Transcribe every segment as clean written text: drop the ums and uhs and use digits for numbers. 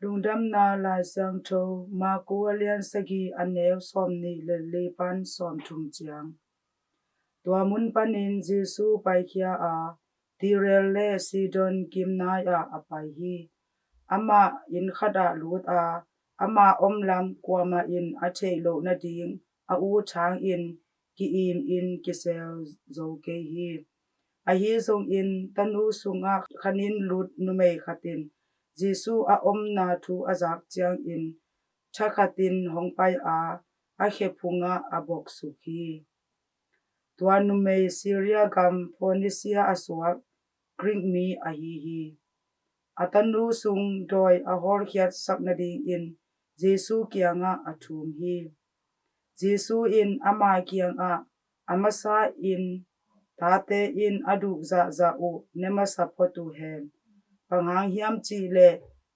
lungdam na lai sang tho ma ko alian sagi anew som ni le pan som thum chiang tua mun panin Jesu pai khia a tirel le sidon kim na ya apai hi ama in khada lut a ama omlam kwama in a thelo na ding a u thang in ki im in ki sel zo ke hi a hi zong in tanu sunga khanin lut numei khatin Jesu a om na thu azak chiang in thakhatin hongpai a khephunga abok sukhi tua numei Syria gam Phoenicia aswak Greek mi a hi atanu sung doi a hor khiat sakna ding in Jesu kianga athum hi Jesu in ama kianga amasa in tate in aduk za u nema sapotu hen pangang hiam chi le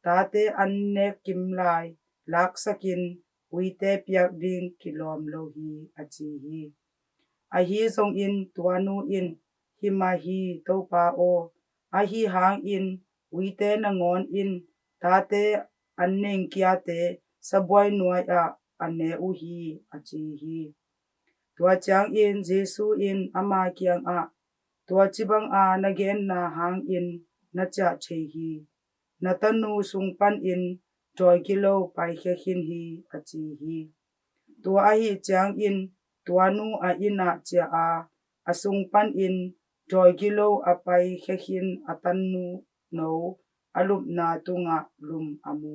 tate anne kim lai lak sakin uite piak ding kilom lo hi achi hi a hi zong in tuanu in himahi topa o a hi hang in uite na ngon in tate anneng kia te sabwai nuai a anne u hi achi hi tua chang in Jesu in ama kiang a tua chibang a nagen na hang in na cha che hi na tanu sung pan in joy kilo pai khe khin hi achi hi tua a hi chang in tuanu a ina cha a asung pan in joy kilo apai khe khin atanu no alup na tunga lum amu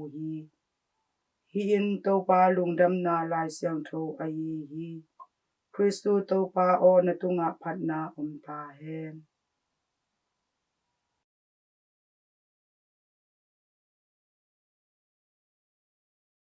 hi in topa lungdam na lai siang tho ai hi Kristu topa o na tunga phat na ta hen